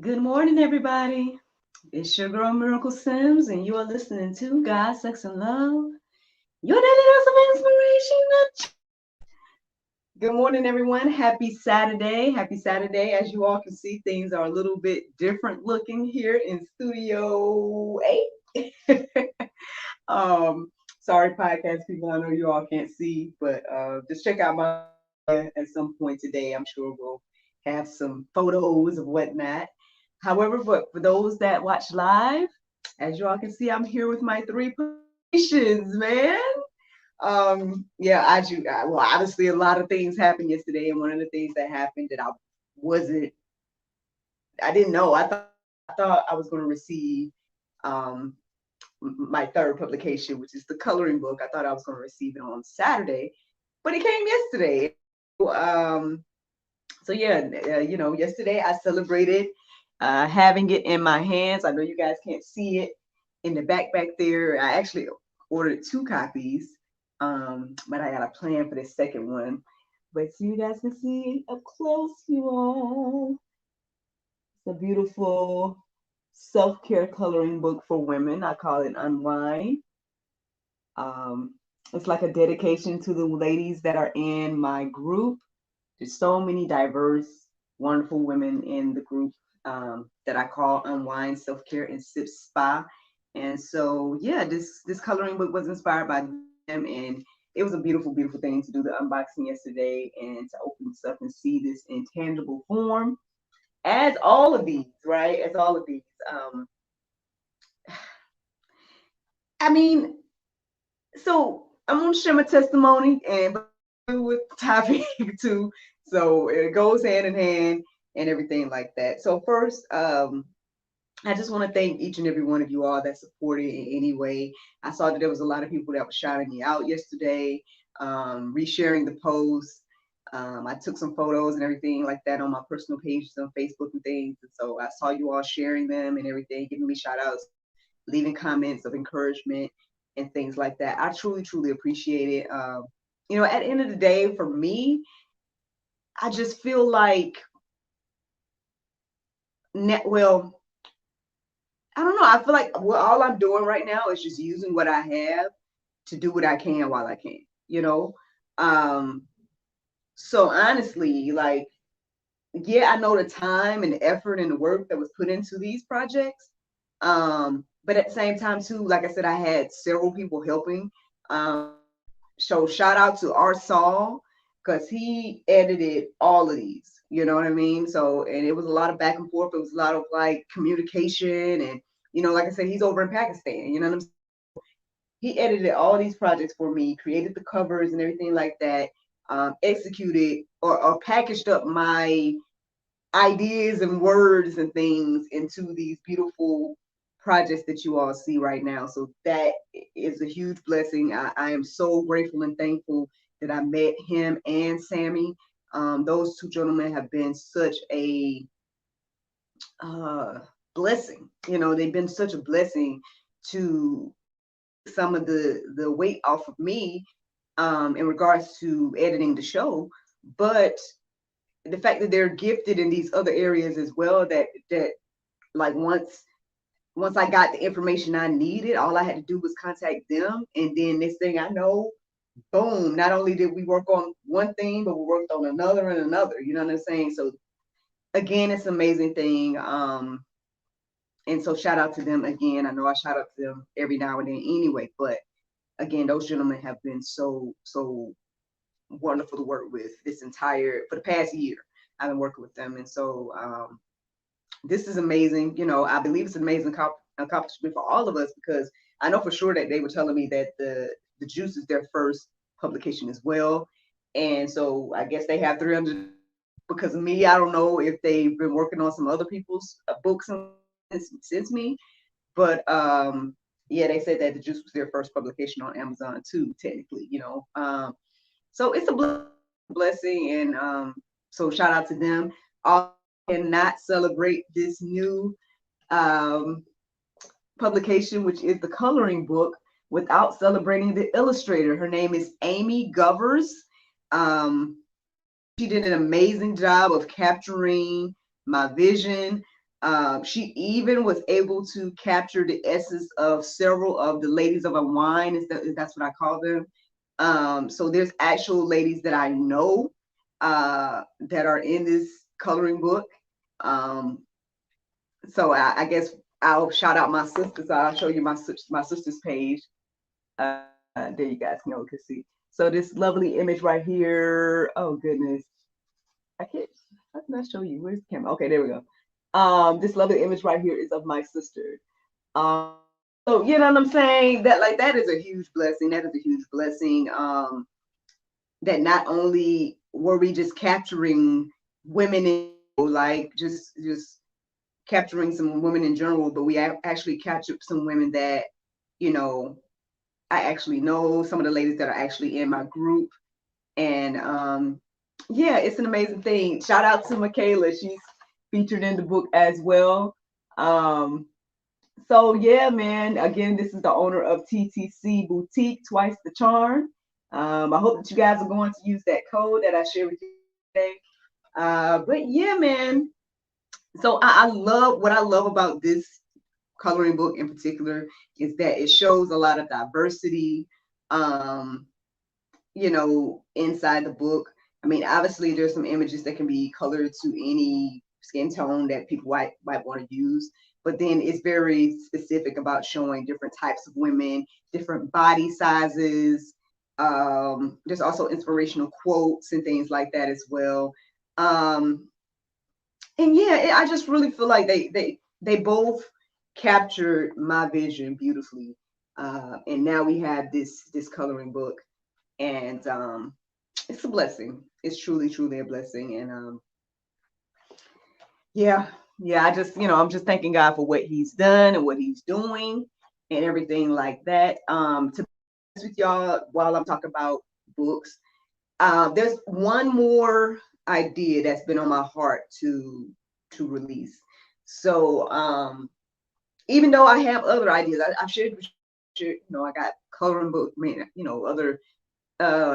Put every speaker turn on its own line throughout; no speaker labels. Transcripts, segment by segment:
Good morning, everybody. It's your girl Miracle Sims, and you are listening to God, Sex, and Love. Your daily dose of inspiration. Good morning, everyone. Happy Saturday. Happy Saturday. As you all can see, things are a little bit different looking here in Studio 8. um, sorry, podcast people. I know you all can't see, but just check out my at some point today. I'm sure we'll have some photos of whatnot. However, but for those that watch live, as you all can see, I'm here with my three patients, man. Yeah, well, obviously a lot of things happened yesterday, and one of the things that happened that wasn't, I didn't know. I thought I was going to receive um my third publication, which is the coloring book. I thought I was going to receive it on Saturday, but it came yesterday. Um, so yeah, yesterday I celebrated having it in my hands. I know you guys can't see it in the back there. I actually ordered two copies, but I got a plan for the second one. But so you guys can see up close, you all. It's a beautiful self-care coloring book for women. I call it Unwind. Um, it's like a dedication to the ladies that are in my group. There's so many diverse, wonderful women in the group that I call Unwind Self Care and Sip Spa. And so, yeah, this coloring book was inspired by them, and it was a beautiful, beautiful thing to do the unboxing yesterday and to open this up and see this in tangible form. As all of these, right? As all of these. I mean, so I'm gonna share my testimony and with the topic too. So it goes hand in hand and everything like that. So first, I just want to thank each and every one of you all that supported in any way. I saw that there was a lot of people that were shouting me out yesterday, resharing the post. I took some photos and everything like that on my personal pages on Facebook and things. And so I saw you all sharing them and everything, giving me shout outs, leaving comments of encouragement and things like that. I truly, truly appreciate it. At the end of the day, for me, I just feel like, well, I don't know. I feel like all I'm doing right now is just using what I have to do what I can while I can, you know? Um, so honestly, like, yeah, I know the time and the effort and the work that was put into these projects. But at the same time, too, like I said, I had several people helping. So shout out to our Saul because he edited all of these. You know what I mean? So, and it was a lot of back and forth. It was a lot of like communication, and like I said, he's over in Pakistan. You know what I'm saying? He edited all these projects for me, created the covers and everything like that, executed or packaged up my ideas and words and things into these beautiful projects that you all see right now. So that is a huge blessing. I am so grateful and thankful that I met him and Sammy. Those two gentlemen have been such a uh, blessing. They've been such a blessing to some of the weight off of me in regards to editing the show, but the fact that they're gifted in these other areas as well, that like once I got the information I needed, all I had to do was contact them, and then this thing I know, boom, not only did we work on one thing, but we worked on another and another. You know what I'm saying? So again, it's an amazing thing. And so shout out to them again. I know I shout out to them every now and then anyway, but again, those gentlemen have been so wonderful to work with for the past year. I've been working with them, and so this is amazing. I believe it's an amazing accomplishment for all of us, because I know for sure that they were telling me that the Juice is their first publication as well, and so I guess they have 300 because of me. I don't know if they've been working on some other people's books since me, but yeah, they said that the Juice was their first publication on Amazon too, technically. So it's a blessing, and so shout out to them. I cannot celebrate this new um, publication, which is the coloring book, without celebrating the illustrator. Her name is Amy Govers. Um, she did an amazing job of capturing my vision. She even was able to capture the essence of several of the ladies of a wine, that's what I call them. So there's actual ladies that I know that are in this coloring book. Um, so I guess I'll shout out my sisters. I'll show you my sister's page. There you guys can see. So this lovely image right here. Oh goodness, I can't. How can I show you? Where's the camera? Okay, there we go. This lovely image right here is of my sister. Um, so you know what I'm saying? That is a huge blessing. That is a huge blessing. That not only were we just capturing women in, like just capturing some women in general, but we actually captured some women that, you know, I actually know, some of the ladies that are actually in my group. And yeah, it's an amazing thing. Shout out to Michaela. She's featured in the book as well. So yeah, man, again, this is the owner of TTC Boutique, Twice the Charm. I hope that you guys are going to use that code that I shared with you today. But yeah, man. So I love, what I love about this coloring book in particular is that it shows a lot of diversity, you know, inside the book. I mean, obviously there's some images that can be colored to any skin tone that people might want to use, but then it's very specific about showing different types of women, different body sizes. There's also inspirational quotes and things like that as well. And yeah, I just really feel like they both captured my vision beautifully. And now we have this coloring book, and it's a blessing. It's truly a blessing. And yeah, I just, I'm just thanking God for what He's done and what He's doing and everything like that. To be honest with y'all, while I'm talking about books, there's one more idea that's been on my heart to release. So even though I have other ideas, I've shared, I got coloring book, other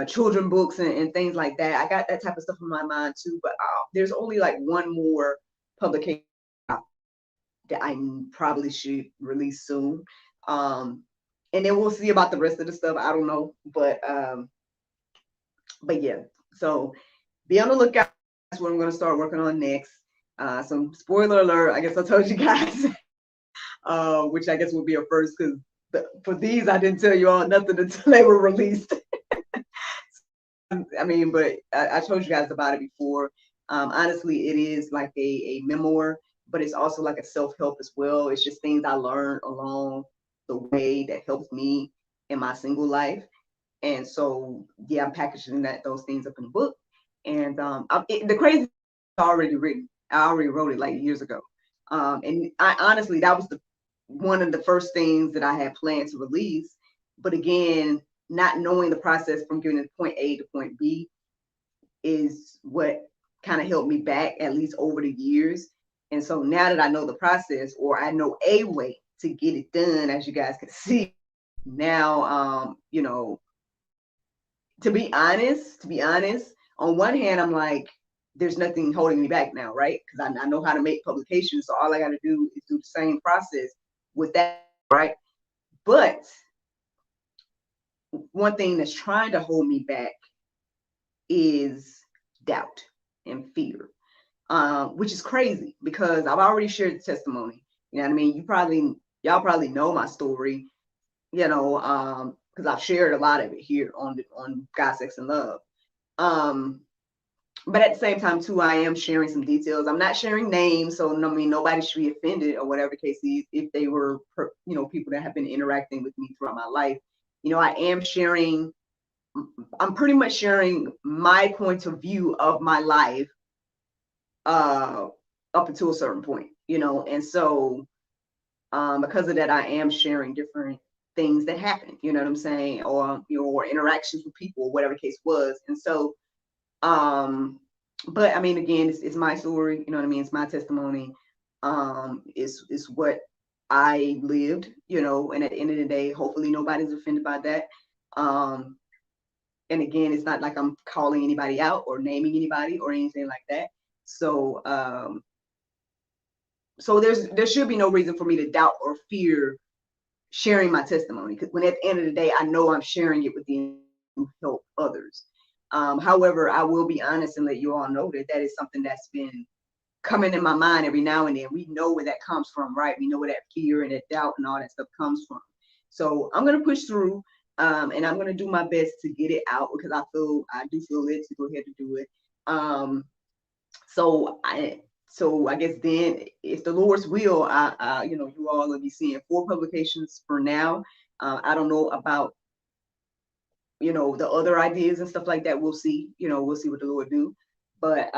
children books and things like that. I got that type of stuff in my mind too, but there's only like one more publication that I probably should release soon. And then we'll see about the rest of the stuff. I don't know, but yeah. So be on the lookout. That's what I'm going to start working on next. Some spoiler alert. I guess I told you guys, which I guess will be a first, because for these I didn't tell you all nothing until they were released. I mean, but I told you guys about it before. Honestly, it is like a memoir, but it's also like a self-help as well. It's just things I learned along the way that helped me in my single life. And so, yeah, I'm packaging those things up in the book. And the crazy already written. I already wrote it like years ago. And I honestly, that was one of the first things that I had planned to release. But again, not knowing the process from getting to point A to point B is what kind of held me back, at least over the years. And so now that I know the process, or I know a way to get it done, as you guys can see now, to be honest, on one hand, I'm like, there's nothing holding me back now, right? Because I know how to make publications. So all I got to do is do the same process with that, right? But one thing that's trying to hold me back is doubt and fear, which is crazy because I've already shared the testimony. You know what I mean? Y'all probably know my story, because I've shared a lot of it here on God, Sex, and Love. But at the same time, too, I am sharing some details. I'm not sharing names, so I mean, nobody should be offended or whatever case is, if they were, people that have been interacting with me throughout my life. I am sharing. I'm pretty much sharing my point of view of my life up until a certain point, and so because of that, I am sharing different things that happen, you know what I'm saying, or or interactions with people, or whatever the case was. And so but I mean, again, it's my story, you know what I mean, it's my testimony. It's what I lived, and at the end of the day, hopefully nobody's offended by that. And again, it's not like I'm calling anybody out or naming anybody or anything like that. So so there should be no reason for me to doubt or fear sharing my testimony, because when at the end of the day, I know I'm sharing it with the to help others. However, I will be honest and let you all know that that is something that's been coming in my mind every now and then. We know where that comes from, right? We know where that fear and that doubt and all that stuff comes from. So I'm gonna push through, and I'm gonna do my best to get it out, because I do feel it to go ahead and do it. Um, so I guess then, if the Lord's will, you all will be seeing 4 publications for now. I don't know about the other ideas and stuff like that. We'll see. We'll see what the Lord do. But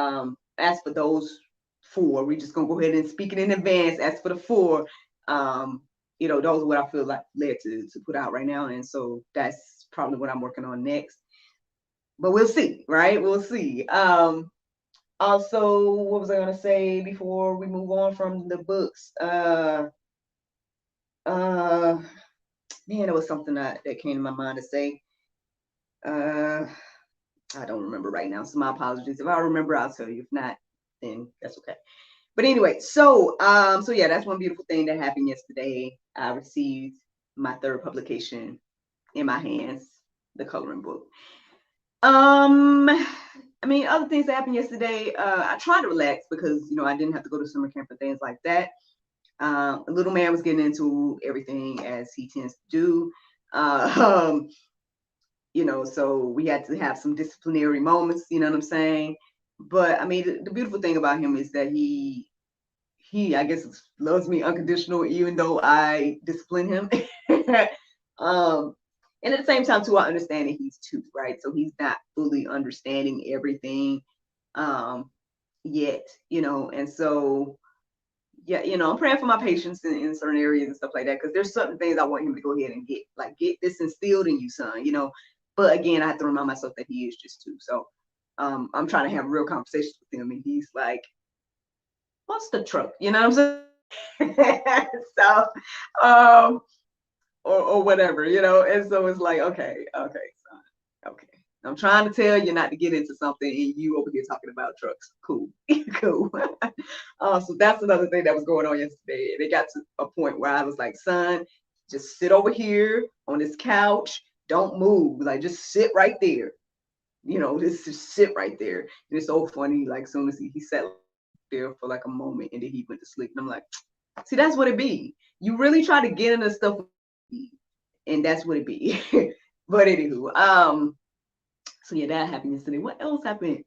as for those 4, we're just gonna go ahead and speak it in advance. As for the 4, those are what I feel like led to put out right now, and so that's probably what I'm working on next. But we'll see, right? We'll see. Also, what was I gonna say before we move on from the books? Man, it was something that came to my mind to say. I don't remember right now, so my apologies. If I remember, I'll tell you. If not, then that's okay. But anyway, so yeah, that's one beautiful thing that happened yesterday. I received my 3rd publication in my hands, the coloring book. Other things that happened yesterday, I tried to relax because, I didn't have to go to summer camp and things like that. The little man was getting into everything as he tends to do. So we had to have some disciplinary moments, you know what I'm saying? But the beautiful thing about him is that he I guess loves me unconditional, even though I discipline him. And at the same time too, I understand that he's 2, right? So he's not fully understanding everything yet, and so yeah, I'm praying for my patience in certain areas and stuff like that, because there's certain things I want him to go ahead and get this instilled in you, son, but again, I have to remind myself that he is just 2. So I'm trying to have real conversations with him, and he's like, what's the truck? You know what I'm saying? So or whatever, and so it's like, okay, son, okay, I'm trying to tell you not to get into something, and you over here talking about trucks. Cool. Cool. So that's another thing that was going on yesterday, and it got to a point where I was like, son, just sit over here on this couch, don't move, like just sit right there, just sit right there. And it's so funny, like soon as he sat there for like a moment, and then he went to sleep, and I'm like, see, that's what it be. You really try to get into stuff, and that's what it be. But anywho, so yeah, that happened yesterday. What else happened?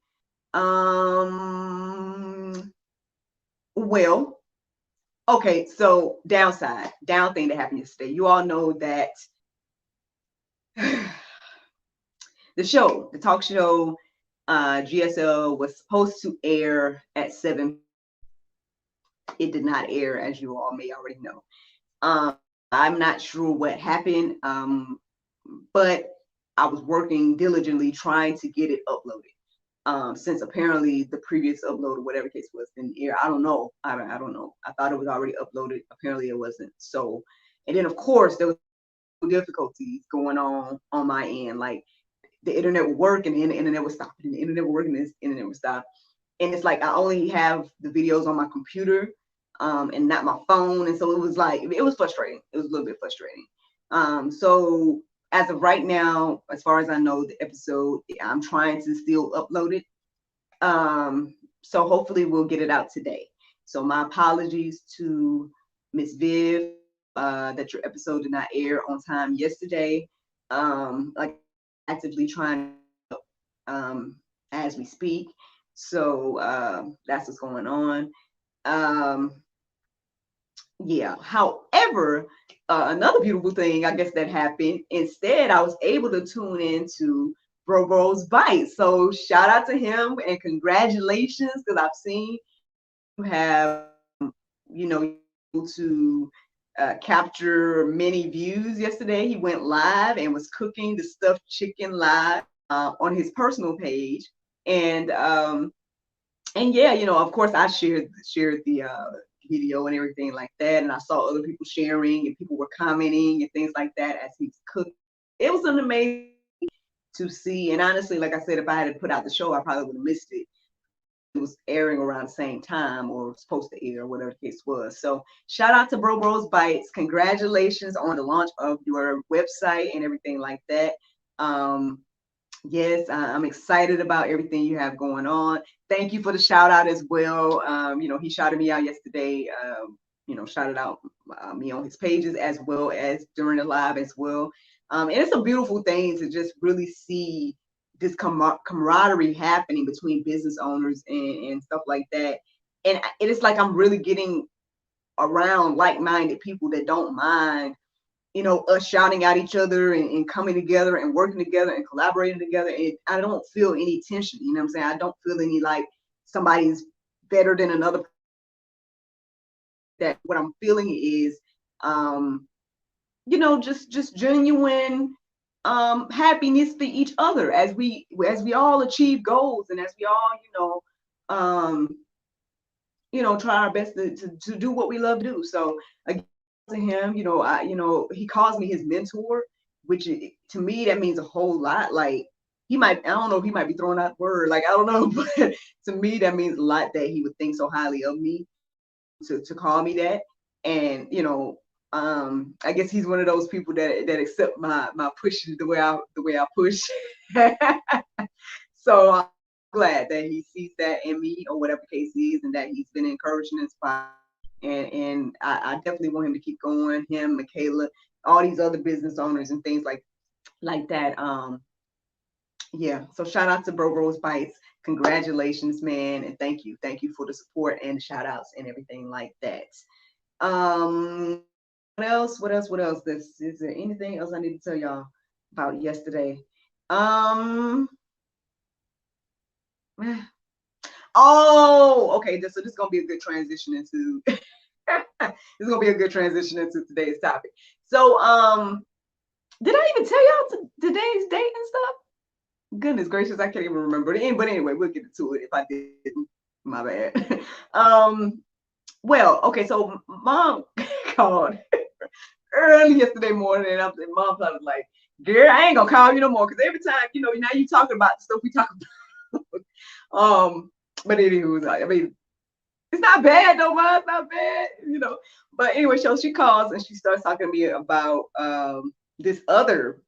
Well, okay, so down thing that happened yesterday. You all know that the talk show, GSL, was supposed to air at 7. It did not air, as you all may already know. I'm not sure what happened, but I was working diligently trying to get it uploaded. Since apparently the previous upload, or whatever case was, in the air. I don't know. I don't know. I thought it was already uploaded. Apparently it wasn't. So, and then of course there was difficulties going on my end. Like the internet would work, and then the internet would stop, and the internet would work, and the internet would stop. And it's like I only have the videos on my computer, and not my phone. And so it was like, it was frustrating. It was a little bit frustrating. So as of right now, as far as I know, the episode, I'm trying to still upload it. So hopefully we'll get it out today. So my apologies to Miss Viv, that your episode did not air on time yesterday. Like actively trying as we speak. So that's what's going on. Yeah. However, another beautiful thing, I guess, that happened. Instead, I was able to tune into Bro's Bite. So shout out to him and congratulations, because I've seen you have, to capture many views yesterday. He went live and was cooking the stuffed chicken live on his personal page, and yeah, of course I shared the video and everything like that, and I saw other people sharing, and people were commenting and things like that as he's cooked. It was an amazing to see, and honestly, like I said, if I had to put out the show, I probably would have missed it. was airing around the same time or was supposed to air, whatever the case was. So shout out to Bro Bros Bites. Congratulations on the launch of your website and everything like that. Yes, I'm excited about everything you have going on. Thank you for the shout out as well. He shouted me out yesterday. Shouted out me on his pages as well as during the live as well. And it's a beautiful thing to just really see this camaraderie happening between business owners and stuff like that. And it's like I'm really getting around like-minded people that don't mind, us shouting at each other and coming together and working together and collaborating together. And I don't feel any tension. You know what I'm saying? I don't feel any like somebody's better than another. That what I'm feeling is, just genuine happiness for each other as we all achieve goals and as we all, try our best to do what we love to do. So again, to him, he calls me his mentor, which to me that means a whole lot. Like I don't know if he might be throwing out word, like I don't know, but to me that means a lot that he would think so highly of me to call me that. And I guess he's one of those people that accept my pushes the way I push. So I'm glad that he sees that in me, or whatever the case is, and that he's been encouraged and inspired. And I definitely want him to keep going. Him, Michaela, all these other business owners and things like that. Yeah. So shout out to Bro Bros Bites. Congratulations, man, and thank you for the support and shout outs and everything like that. What else? Is there anything else I need to tell y'all about yesterday? Oh, okay. So this is gonna be a good transition into today's topic. So, did I even tell y'all today's date and stuff? Goodness gracious, I can't even remember it. But anyway, we'll get into it. If I didn't, my bad. Well, okay. So mom called early yesterday morning, and mom was like, "Girl, I ain't gonna call you no more because every time, now you talking about the stuff we talk about." But anywho, I mean, it's not bad though, Mom. It's not bad, But anyway, so she calls and she starts talking to me about this other,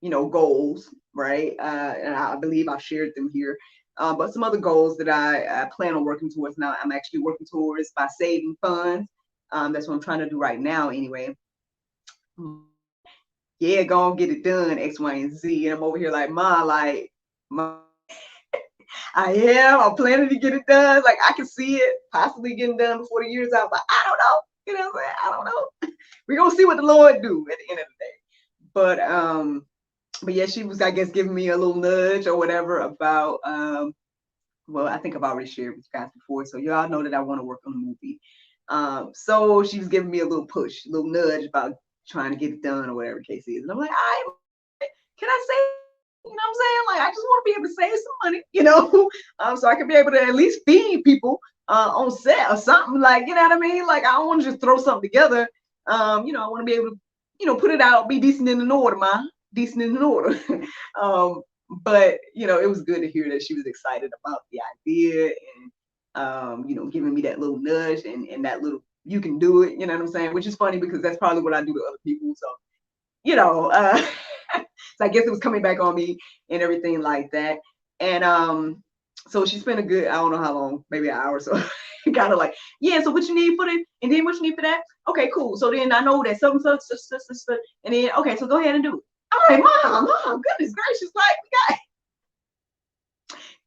goals, right? And I believe I shared them here. But some other goals that I plan on working towards now. I'm actually working towards by saving funds. That's what I'm trying to do right now, anyway. Yeah, go and get it done, X, Y, and Z. And I'm over here like, Mom, I'm planning to get it done. Like I can see it possibly getting done before the year's out, but I don't know. You know what I'm saying? I don't know. We're gonna see what the Lord do at the end of the day. But yeah, she was, I guess, giving me a little nudge or whatever about well, I think I've already shared with you guys before. So y'all know that I want to work on a movie. So she was giving me a little push, a little nudge about trying to get it done or whatever the case is. And I'm like, can I say, you know what I'm saying? Like, I just want to be able to save some money, so I can be able to at least feed people on set or something, like, you know what I mean? Like, I don't want to just throw something together. I want to be able to, put it out, be decent in the order, decent in the order. But, it was good to hear that she was excited about the idea and, giving me that little nudge and that little, you can do it, you know what I'm saying? Which is funny because that's probably what I do to other people. So, so I guess it was coming back on me and everything like that. And so she spent a good, I don't know how long, maybe an hour or so, kind of like, yeah, so what you need for it? And then what you need for that? Okay, cool. So then I know that something, and then, okay, so go ahead and do it. I'm like, Mom, goodness gracious, like, we got,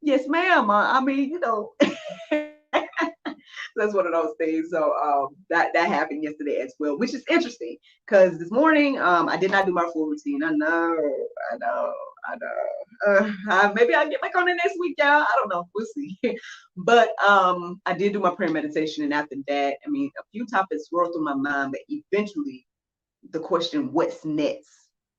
yes, ma'am. I mean, that's one of those things. So that happened yesterday as well, which is interesting because this morning I did not do my full routine. I know. Maybe I'll get back on it next week, y'all. I don't know. We'll see. But I did do my prayer meditation, and after that, I mean, a few topics swirled through my mind, but eventually the question, what's next,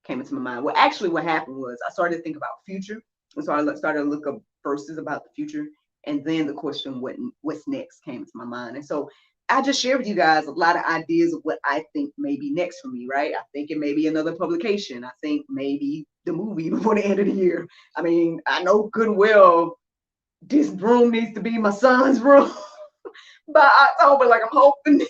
came into my mind. Well, actually what happened was I started to think about future. And so I started to look up verses about the future. And then the question, what's next, came into my mind. And so I just shared with you guys a lot of ideas of what I think may be next for me, right? I think it may be another publication. I think maybe the movie before the end of the year. I mean, I know good and well this room needs to be my son's room by October. Like I'm hoping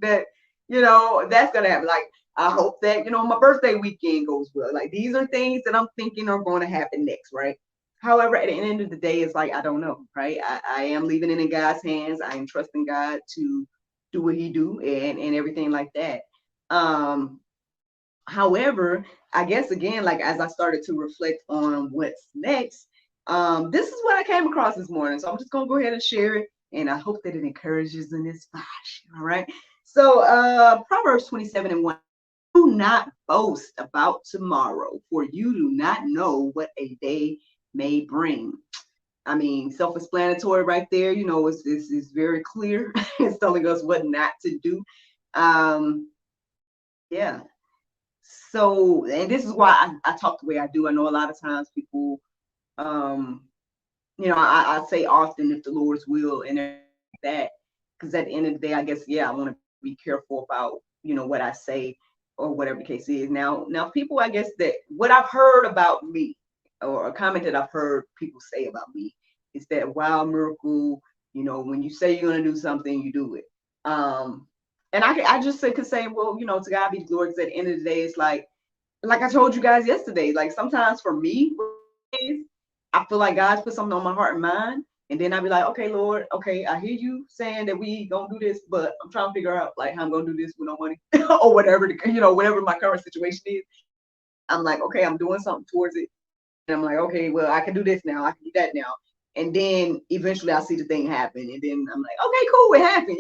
that, that's gonna happen. Like I hope that, my birthday weekend goes well. Like these are things that I'm thinking are going to happen next, right? However, at the end of the day, it's like I don't know, right? I am leaving it in God's hands. I am trusting God to do what He do and everything like that. Um, However, I guess again, like as I started to reflect on what's next, this is what I came across this morning. So I'm just gonna go ahead and share it, and I hope that it encourages and inspires you. All right. So Proverbs 27:1. Do not boast about tomorrow, for you do not know what a day may bring. I mean, self-explanatory right there. This is very clear. It's telling us what not to do. Um, yeah. So, and this is why I talk the way I do. I know a lot of times people, um, I say often if the Lord's will and that, because at the end of the day, I guess, yeah, I want to be careful about, what I say or whatever the case is. Now people, I guess that what I've heard about me or a comment that I've heard people say about me is that, wow, Miracle, when you say you're going to do something, you do it. And I just could say, well, to God be the glory, because at the end of the day, it's like I told you guys yesterday, like sometimes for me, I feel like God's put something on my heart and mind. And then I'd be like, okay, Lord, okay, I hear you saying that we gonna do this, but I'm trying to figure out like how I'm gonna do this with no money or whatever, whatever my current situation is. I'm like, okay, I'm doing something towards it. And I'm like, okay, well, I can do this now, I can do that now. And then eventually I see the thing happen. And then I'm like, okay, cool, it happened.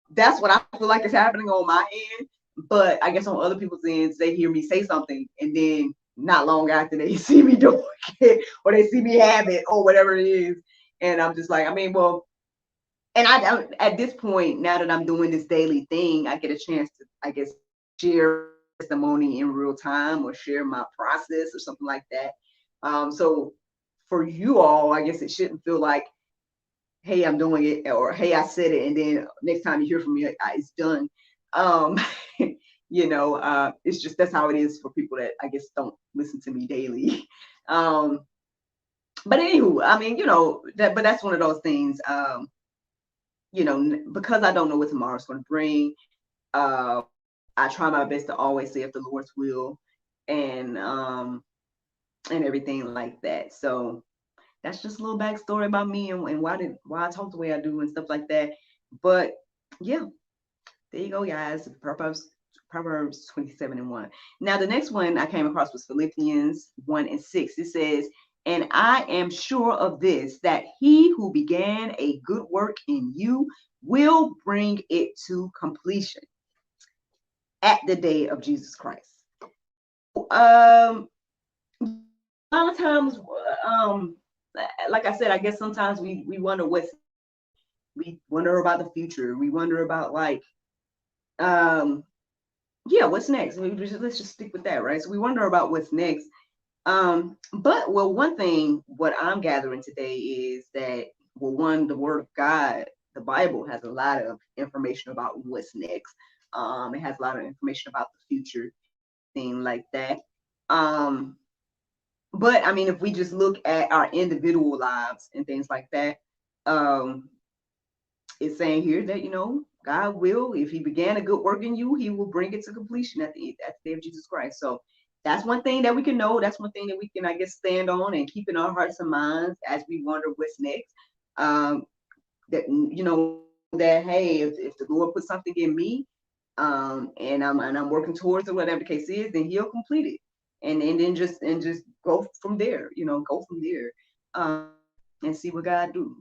That's what I feel like is happening on my end. But I guess on other people's ends, they hear me say something, and then not long after they see me do it, or they see me have it, or whatever it is. And I'm just like, I mean, well, and I at this point, now that I'm doing this daily thing, I get a chance to, I guess, share testimony in real time or share my process or something like that. So for you all, I guess it shouldn't feel like, hey, I'm doing it, or hey, I said it, and then next time you hear from me, it's done. Um, it's just that's how it is for people that I guess don't listen to me daily. Um, but anywho, I mean, but that's one of those things. Because I don't know what tomorrow's going to bring. Uh, I try my best to always say if the Lord's will, and everything like that. So that's just a little backstory about me and why I talk the way I do and stuff like that. But yeah, there you go, guys. Proverbs 27:1. Now the next one I came across was Philippians 1:6. It says, "And I am sure of this, that he who began a good work in you will bring it to completion at the day of Jesus Christ." A lot of times, like I said, I guess sometimes we wonder we wonder about the future. We wonder about like, yeah, what's next? Let's just stick with that, right? So we wonder about what's next. But well, one thing what I'm gathering today is that, well, one, the Word of God, the Bible has a lot of information about what's next. It has a lot of information about the future, thing like that. But I mean, if we just look at our individual lives and things like that, um, it's saying here that God will, if He began a good work in you, He will bring it to completion at the day of Jesus Christ. So that's one thing that we can know. That's one thing that we can, I guess, stand on and keep in our hearts and minds as we wonder what's next. That that hey, if the Lord put something in me, and I'm working towards it, whatever the case is, then He'll complete it, and then just go from there. Go from there, and see what God do.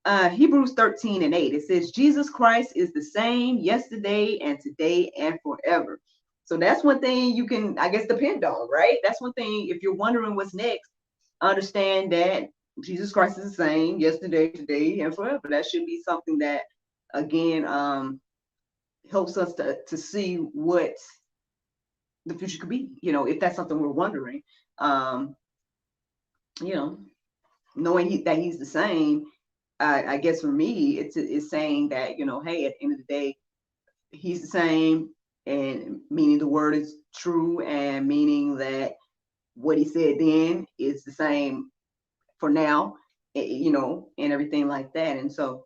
Hebrews 13:8. It says, Jesus Christ is the same yesterday and today and forever. So that's one thing you can, I guess, depend on, right? That's one thing. If you're wondering what's next, understand that Jesus Christ is the same yesterday, today, and forever. That should be something that, again, helps us to see what the future could be, if that's something we're wondering. Um, you know, knowing that He's the same, I guess for me, it's saying that, hey, at the end of the day, He's the same, and meaning the word is true, and meaning that what He said then is the same for now. and everything like that. And so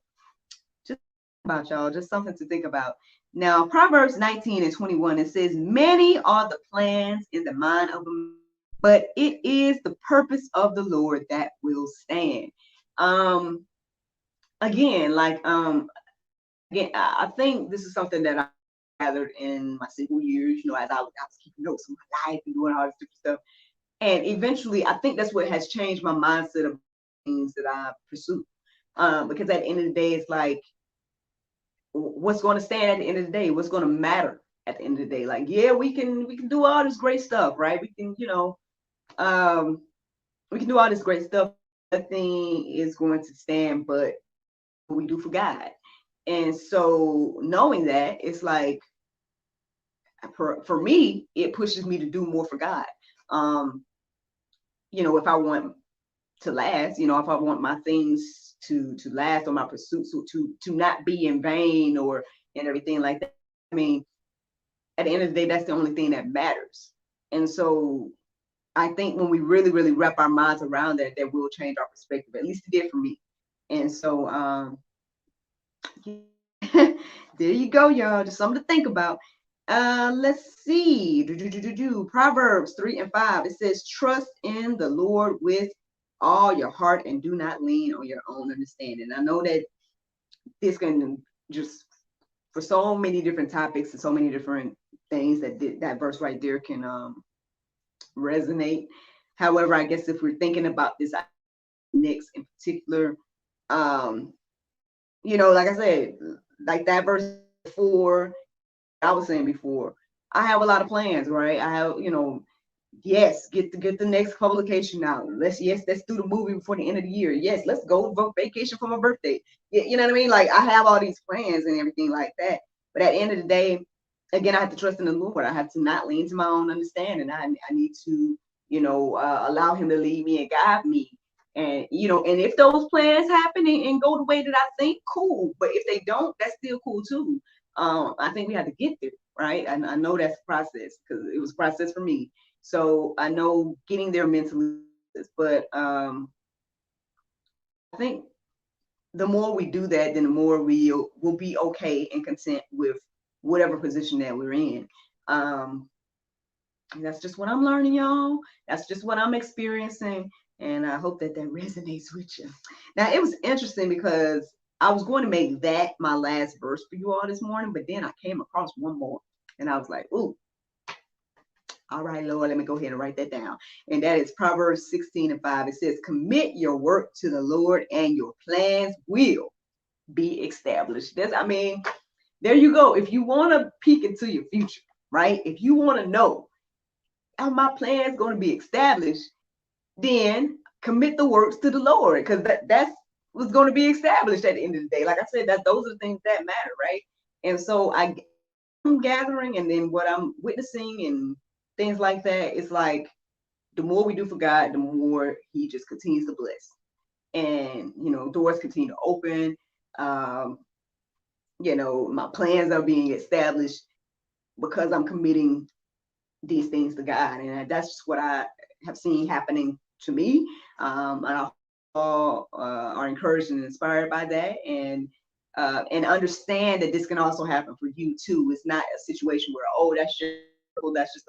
just about y'all, just something to think about. Now, Proverbs 19:21, it says, many are the plans in the mind of a man, but it is the purpose of the Lord that will stand. Um, again, again, I think this is something that I gathered in my single years, as I was keeping notes of my life and doing all this different stuff. And eventually, I think that's what has changed my mindset of things that I pursue. Because at the end of the day, it's like, what's going to stand at the end of the day? What's going to matter at the end of the day? Like, yeah, we can do all this great stuff, right? We can do all this great stuff. Nothing is going to stand, but we do for God. And so knowing that, it's like, for me, it pushes me to do more for God. If I want to last, if I want my things to last, or my pursuits to not be in vain, or and everything like that. I mean, at the end of the day, that's the only thing that matters. And so I think when we really, really wrap our minds around that will change our perspective. At least it did for me. And so there you go, y'all. Just something to think about. Let's see. Proverbs 3:5. It says, trust in the Lord with all your heart and do not lean on your own understanding. I know that this can just, for so many different topics and so many different things, that verse right there can resonate. However, I guess if we're thinking about this next in particular, like I said, like that verse before, I was saying before, I have a lot of plans, right? I have, yes, get the next publication out. Let's do the movie before the end of the year. Yes, let's go vacation for my birthday. You know what I mean? Like, I have all these plans and everything like that. But at the end of the day, again, I have to trust in the Lord. I have to not lean to my own understanding. I need to, allow Him to lead me and guide me. And and if those plans happen and go the way that I think, cool. But if they don't, that's still cool too. I think we have to get there, right? And I know that's a process, because it was a process for me. So I know getting there mentally, but I think the more we do that, then the more we'll be okay and content with whatever position that we're in. That's just what I'm learning, y'all. That's just what I'm experiencing. And I hope that resonates with you. Now, it was interesting because I was going to make that my last verse for you all this morning, but then I came across one more and I was like, ooh, all right, Lord, let me go ahead and write that down. And that is Proverbs 16:5. It says, commit your work to the Lord and your plans will be established. There you go. If you want to peek into your future, right? If you want to know, are my plans going to be established? Then commit the works to the Lord, because that's what's going to be established at the end of the day. Like I said, those are the things that matter, right? And so I'm gathering, and then what I'm witnessing and things like that, it's like, the more we do for God, the more He just continues to bless. And doors continue to open. My plans are being established because I'm committing these things to God. And that's just what I have seen happening to me. And I all are encouraged and inspired by that, and understand that this can also happen for you too. It's not a situation where, oh, that's just a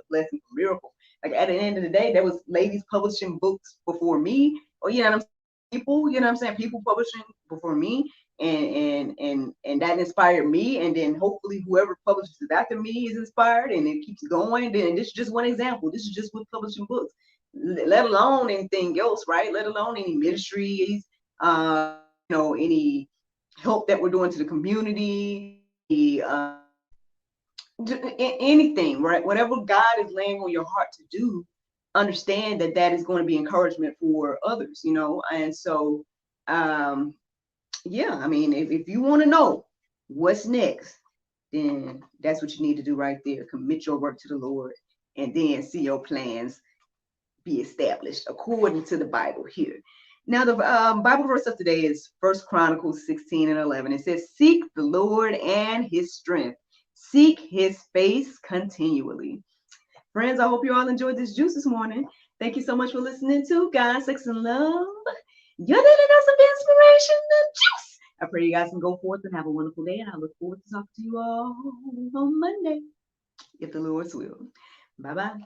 blessing for miracle. Like, at the end of the day, there was ladies publishing books before me, or people, people publishing before me, and that inspired me, and then hopefully whoever publishes it after me is inspired, and it keeps going. Then this is just one example. This is just with publishing books, let alone anything else, right? Let alone any ministries, any help that we're doing to the community, anything, right? Whatever God is laying on your heart to do, understand that is going to be encouragement for others, and so yeah, if you want to know what's next, then that's what you need to do right there. Commit your work to the Lord, and then see your plans be established according to the Bible here. Now, the Bible verse of today is 1 Chronicles 16:11. It says, seek the Lord and His strength. Seek His face continually. Friends, I hope you all enjoyed this juice this morning. Thank you so much for listening to God, Sex, and Love. You didn't know some inspiration, the juice. I pray you guys can go forth and have a wonderful day, and I look forward to talking to you all on Monday, if the Lord's will. Bye-bye.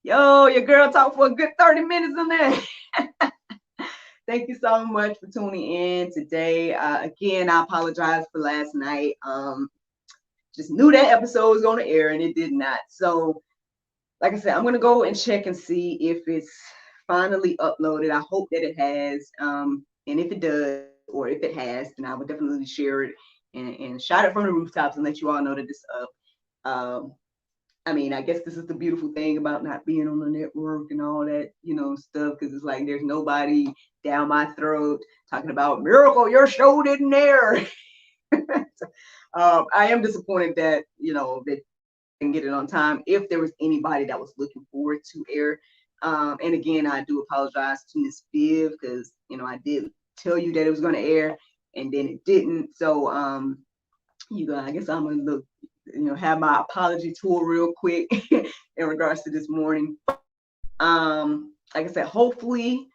Yo, your girl talked for a good 30 minutes in there. Thank you so much for tuning in today. Again, I apologize for last night. Just knew that episode was going to air and it did not. So, like I said, I'm going to go and check and see if it's finally uploaded. I hope that it has. And if it does, or if it has, then I would definitely share it and shout it from the rooftops and let you all know that it's up. I mean, I guess this is the beautiful thing about not being on the network and all that, stuff, because it's like there's nobody down my throat talking about Miracle, your show didn't air. I am disappointed that, that I didn't get it on time. If there was anybody that was looking forward to air. And again, I do apologize to Miss Viv because, I did tell you that it was going to air and then it didn't. So, I guess I'm going to look. Have my apology tour real quick in regards to this morning. Like I said, hopefully,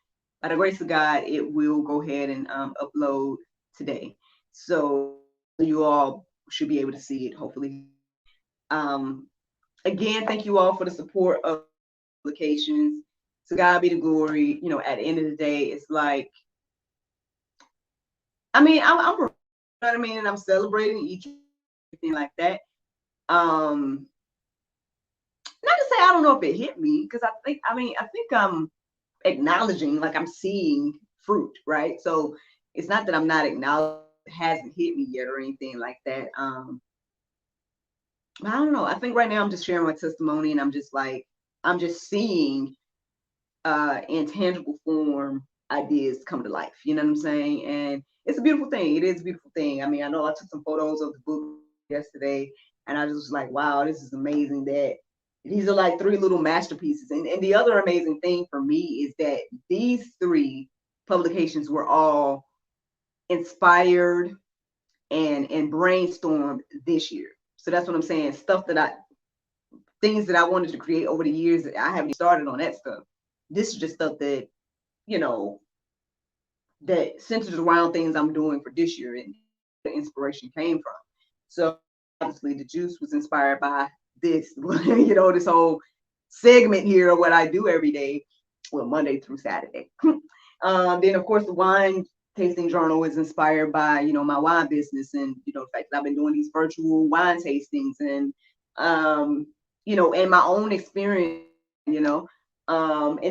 by the grace of God, it will go ahead and upload today. So you all should be able to see it, hopefully. Again, thank you all for the support of applications. To God be the glory. At the end of the day, it's like, I'm and I'm celebrating each everything like that. Not to say I don't know if it hit me, because I think I'm acknowledging, like I'm seeing fruit, right? So it's not that I'm not acknowledging it hasn't hit me yet or anything like that. I don't know. I think right now I'm just sharing my testimony, and I'm just seeing in tangible form ideas come to life. You know what I'm saying? And it's a beautiful thing. It is a beautiful thing. I mean, I know I took some photos of the book yesterday, and I just was like, wow, this is amazing that these are like 3 little masterpieces. And the other amazing thing for me is that these 3 publications were all inspired and brainstormed this year. So that's what I'm saying. Things that I wanted to create over the years that I haven't started on that stuff. This is just stuff that, that centers around things I'm doing for this year and the inspiration came from. So obviously the juice was inspired by this, this whole segment here of what I do every day, well, Monday through Saturday. Then of course the wine tasting journal is inspired by, my wine business and, the fact that I've been doing these virtual wine tastings and, and my own experience, and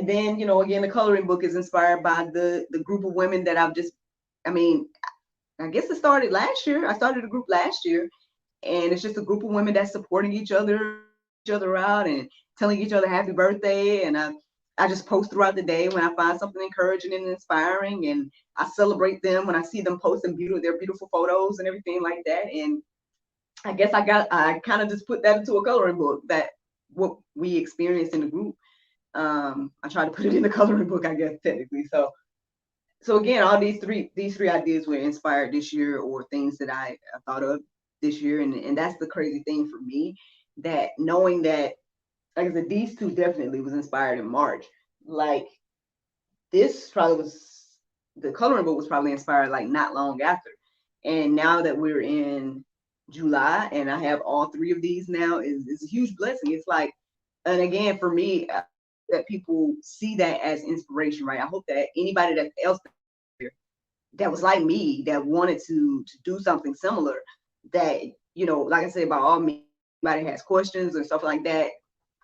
then, again, the coloring book is inspired by the group of women that I guess it started last year. I started a group last year, and it's just a group of women that's supporting each other out and telling each other happy birthday. And I just post throughout the day when I find something encouraging and inspiring, and I celebrate them when I see them posting their beautiful photos and everything like that. And I guess I kind of just put that into a coloring book, that what we experienced in the group. I tried to put it in the coloring book, I guess, technically. So again, all these three ideas were inspired this year, or things that I thought of this year. And that's the crazy thing for me, that knowing that, like I said, these 2 definitely was inspired in March. Like this probably was, the coloring book was probably inspired like not long after. And now that we're in July and I have all 3 of these now, is a huge blessing. It's like, and again, for me, that people see that as inspiration, right? I hope that anybody that was like me, that wanted to do something similar, that, like I said, by all means, anybody has questions and stuff like that,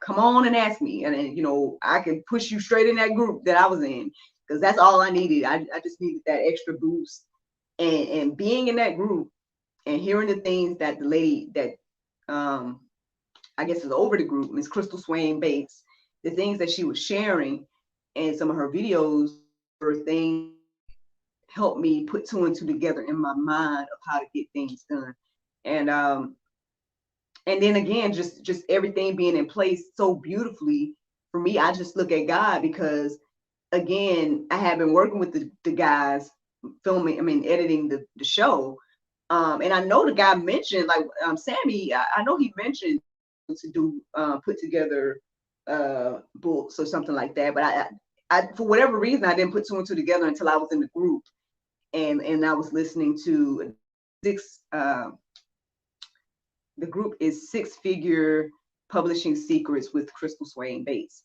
come on and ask me. And then, I can push you straight in that group that I was in, because that's all I needed. I just needed that extra boost. And being in that group and hearing the things that the lady that I guess is over the group, Miss Crystal Swain Bates, the things that she was sharing and some of her videos were things helped me put 2 and 2 together in my mind of how to get things done. And then again, just everything being in place so beautifully for me, I just look at God, because again, I have been working with the guys editing the show. And I know the guy mentioned, like, Sammy, I know he mentioned to do put together books or something like that, but for whatever reason, I didn't put two and two together until I was in the group, and I was listening to six. The group is Six Figure Publishing Secrets with Crystal Swain Bates.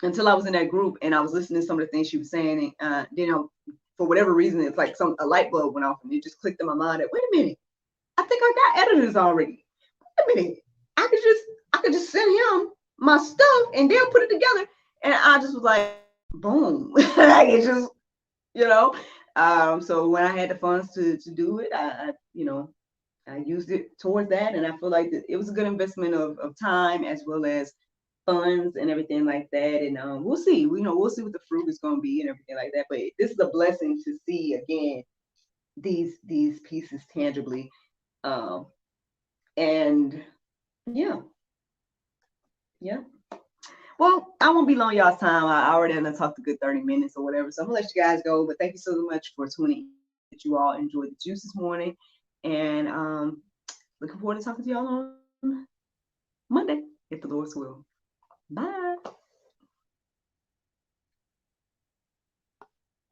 Until I was in that group and I was listening to some of the things she was saying, and for whatever reason, it's like a light bulb went off and it just clicked in my mind that, wait a minute, I think I got editors already. Wait a minute, I could just send him my stuff and they'll put it together. And I just was like, boom. Like it just, so when I had the funds to do it, I used it towards that, and I feel like it was a good investment of time as well as funds and everything like that. And we'll see. We'll see what the fruit is going to be and everything like that. But this is a blessing to see again these pieces tangibly, and yeah. Well, I won't be long y'all's time. I already done talked a good 30 minutes or whatever, so I'm gonna let you guys go. But thank you so much for tuning in. That you all enjoyed the juice this morning, and looking forward to talking to y'all on Monday, if the Lord's will. Bye.